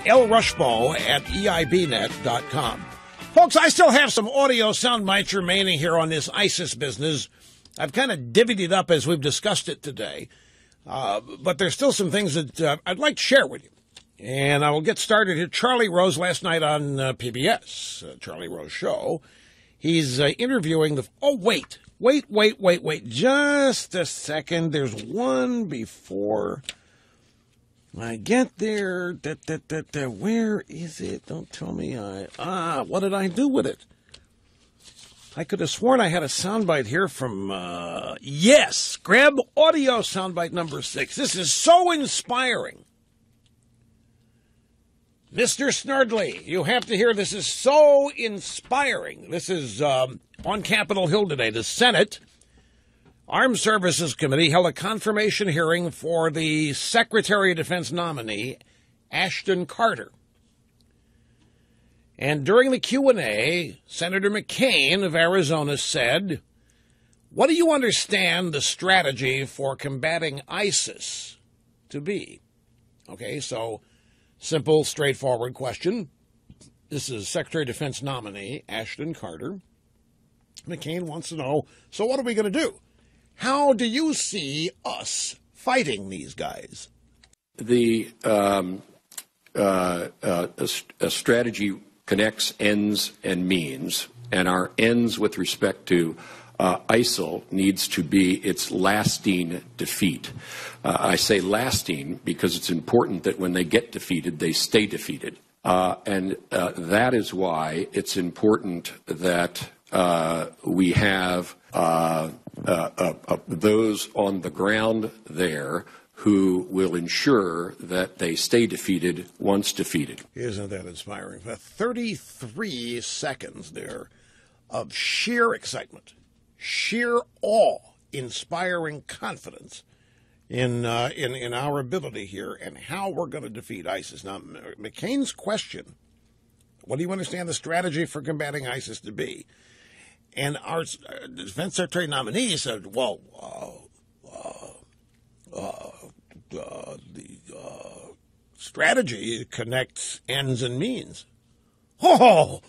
lrushbo@eibnet.com. Folks, I still have some audio sound bites remaining here on this ISIS business. I've kind of divvied it up as we've discussed it today. But there's still some things that I'd like to share with you. And I will get started here. Charlie Rose last night on PBS, Charlie Rose Show. He's interviewing the... Oh, wait. Just a second. There's one before I get there. Where is it? Don't tell me what did I do with it? I could have sworn I had a soundbite here from, yes, grab audio soundbite number 6. This is so inspiring. Mr. Snerdley, you have to hear this is so inspiring. This is on Capitol Hill today. The Senate Armed Services Committee held a confirmation hearing for the Secretary of Defense nominee, Ashton Carter. And during the Q&A, Senator McCain of Arizona said, "What do you understand the strategy for combating ISIS to be?" Okay, so simple, straightforward question. This is Secretary of Defense nominee Ashton Carter. McCain wants to know, so what are we going to do? How do you see us fighting these guys? The a strategy connects ends and means, and our ends with respect to ISIL needs to be its lasting defeat. I say lasting because it's important that when they get defeated, they stay defeated. And that is why it's important that we have those on the ground there who will ensure that they stay defeated once defeated. Isn't that inspiring? 33 seconds there of sheer excitement, sheer awe-inspiring confidence in our ability here and how we're going to defeat ISIS. Now, McCain's question, what do you understand the strategy for combating ISIS to be? And our defense secretary nominee said, well, the strategy connects ends and means. Right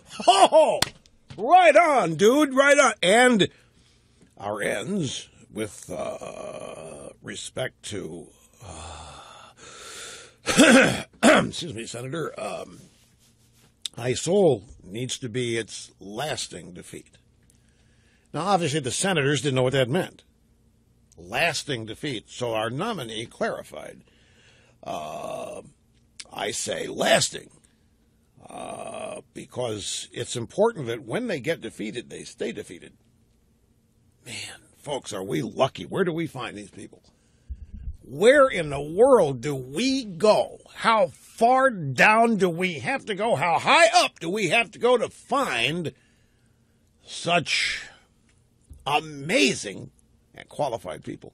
on, dude, right on. And our ends with respect to, excuse me, Senator, ISIL needs to be its lasting defeat. Now, obviously, the senators didn't know what that meant. Lasting defeat. So our nominee clarified. I say lasting because it's important that when they get defeated, they stay defeated. Man, folks, are we lucky? Where do we find these people? Where in the world do we go? How far down do we have to go? How high up do we have to go to find such amazing and qualified people?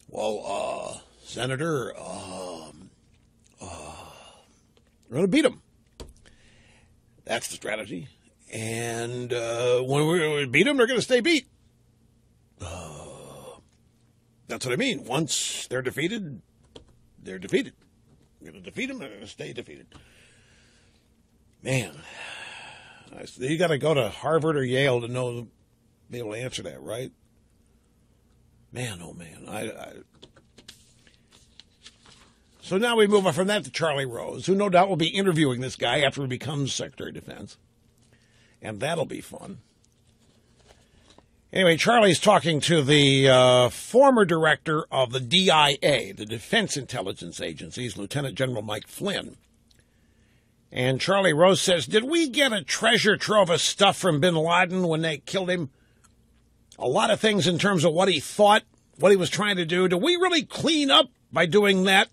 Well, Senator, we're going to beat them. That's the strategy. And when we beat them, they're going to stay beat. That's what I mean. Once they're defeated, they're defeated. We're going to defeat them, they're going to stay defeated. Man, you got to go to Harvard or Yale to be able to answer that, right? Man, oh man. So now we move on from that to Charlie Rose, who no doubt will be interviewing this guy after he becomes Secretary of Defense. And that'll be fun. Anyway, Charlie's talking to the former director of the DIA, the Defense Intelligence Agency's Lieutenant General Mike Flynn. And Charlie Rose says, did we get a treasure trove of stuff from bin Laden when they killed him? A lot of things in terms of what he thought, what he was trying to do. Do we really clean up by doing that?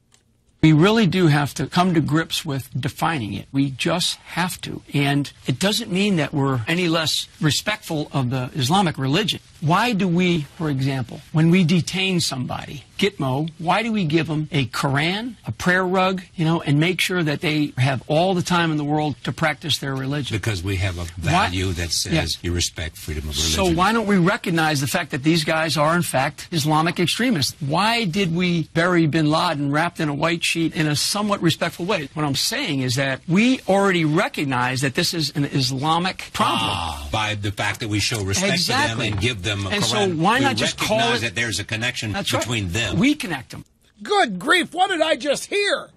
We really do have to come to grips with defining it. We just have to. And it doesn't mean that we're any less respectful of the Islamic religion. Why do we, for example, when we detain somebody, Gitmo, why do we give them a Quran, a prayer rug, and make sure that they have all the time in the world to practice their religion? Because we have a value that says you respect freedom of religion. So why don't we recognize the fact that these guys are, in fact, Islamic extremists? Why did we bury bin Laden wrapped in a white sheet in a somewhat respectful way? What I'm saying is that we already recognize that this is an Islamic problem. By the fact that we show respect to them and give them a Quran. And so why not just call it... recognize that there's a connection between them. We connect them. Good grief, what did I just hear?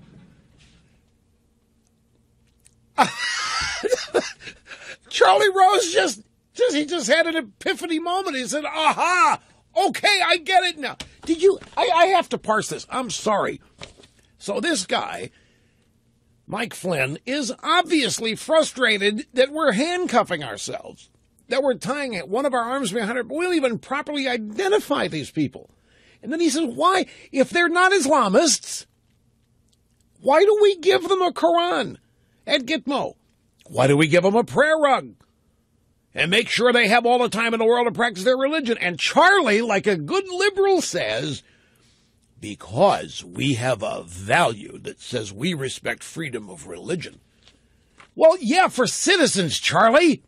Charlie Rose just had an epiphany moment. He said, aha, okay, I get it now. Did you, I have to parse this. I'm sorry. So this guy, Mike Flynn, is obviously frustrated that we're handcuffing ourselves, that we're tying one of our arms behind our, but we don't even properly identify these people. And then he says, why, if they're not Islamists, why do we give them a Quran at Gitmo? Why do we give them a prayer rug? And make sure they have all the time in the world to practice their religion. And Charlie, like a good liberal, says, because we have a value that says we respect freedom of religion. Well, yeah, for citizens, Charlie.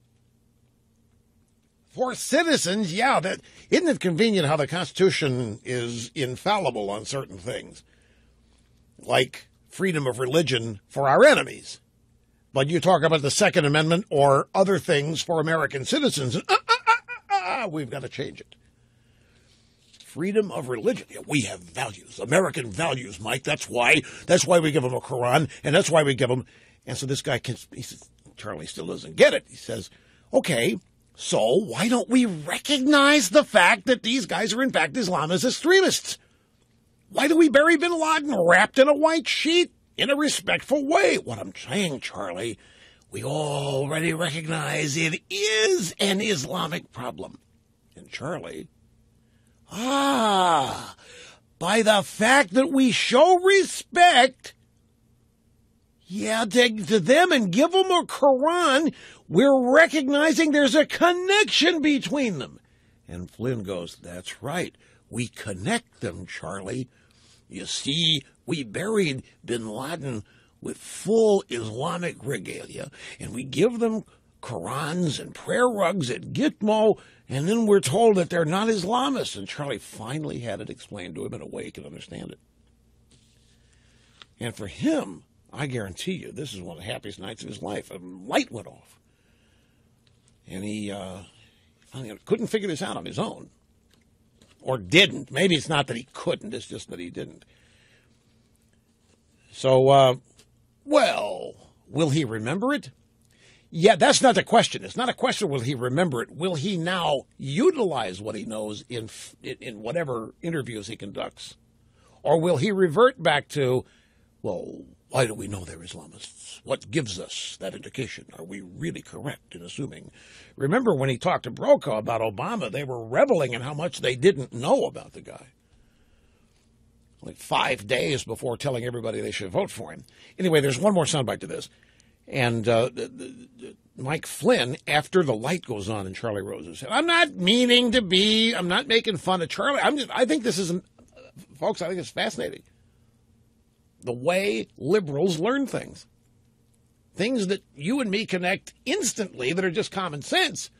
For citizens, yeah, that isn't it convenient how the Constitution is infallible on certain things, like freedom of religion for our enemies. But you talk about the Second Amendment or other things for American citizens, we've got to change it. Freedom of religion. Yeah, we have values, American values, Mike. That's why we give them a Quran, and that's why we give them. And so this guy, he says, Charlie still doesn't get it. He says, okay, so why don't we recognize the fact that these guys are in fact Islamist extremists? Why do we bury bin Laden wrapped in a white sheet in a respectful way? What I'm saying, Charlie, we already recognize it is an Islamic problem. And Charlie, by the fact that we show respect, to them and give them a Quran, we're recognizing there's a connection between them. And Flynn goes, that's right. We connect them, Charlie. You see, we buried bin Laden with full Islamic regalia, and we give them Qurans and prayer rugs at Gitmo, and then we're told that they're not Islamists. And Charlie finally had it explained to him in a way he could understand it. And for him, I guarantee you, this is one of the happiest nights of his life. A light went off. And he finally couldn't figure this out on his own. Or didn't. Maybe it's not that he couldn't, it's just that he didn't. So, will he remember it? Yeah, that's not the question. It's not a question, will he remember it? Will he now utilize what he knows in whatever interviews he conducts? Or will he revert back to, well, why do we know they're Islamists? What gives us that indication? Are we really correct in assuming? Remember when he talked to Brokaw about Obama, they were reveling in how much they didn't know about the guy. Like 5 days before telling everybody they should vote for him. Anyway, there's one more soundbite to this. And Mike Flynn, after the light goes on in Charlie Rose's head, I'm not making fun of Charlie. I think this is, folks, I think it's fascinating. The way liberals learn things. Things that you and me connect instantly that are just common sense.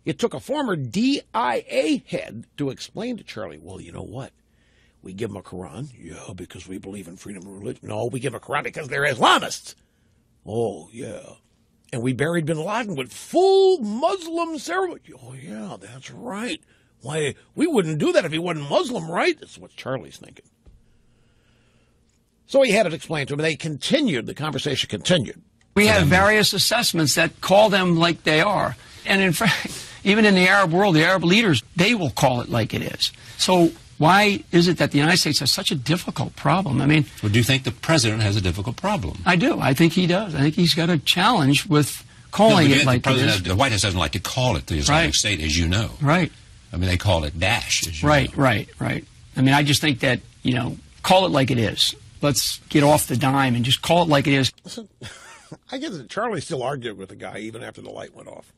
It took a former DIA head to explain to Charlie, well, you know what? We give them a Quran. Yeah, because we believe in freedom of religion. No, we give a Quran because they're Islamists. Oh, yeah. And we buried bin Laden with full Muslim ceremony. Oh, yeah, that's right. Why, we wouldn't do that if he wasn't Muslim, right? That's what Charlie's thinking. So he had it explained to him, and the conversation continued. We have various assessments that call them like they are. And in fact, even in the Arab world, the Arab leaders, they will call it like it is. So why is it that the United States has such a difficult problem? I mean... Well, do you think the president has a difficult problem? I do. I think he does. I think he's got a challenge with calling it like it is. The White House doesn't like to call it the Islamic State, as you know. Right. I mean, they call it Daesh, as you know. Right. I mean, I just think that, call it like it is. Let's get off the dime and just call it like it is. Listen, I get that Charlie still argued with the guy even after the light went off.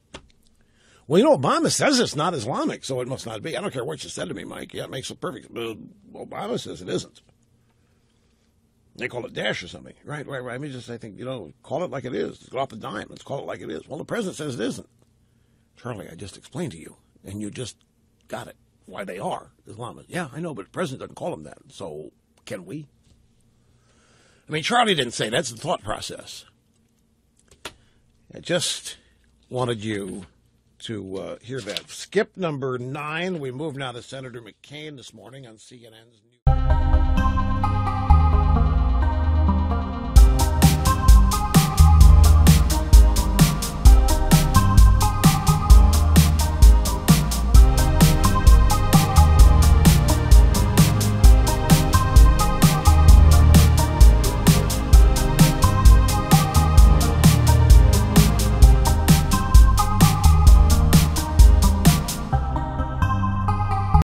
Well, Obama says it's not Islamic, so it must not be. I don't care what you said to me, Mike. Yeah, it makes it perfect. Obama says it isn't. They call it Daesh or something. Right. I mean, I think, call it like it is. Go off the dime. Let's call it like it is. Well, the president says it isn't. Charlie, I just explained to you, and you just got it, why they are Islamists. Yeah, I know, but the president doesn't call them that. So can we? I mean, Charlie didn't say that's the thought process. I just wanted you to hear that. Skip number 9. We move now to Senator McCain this morning on CNN's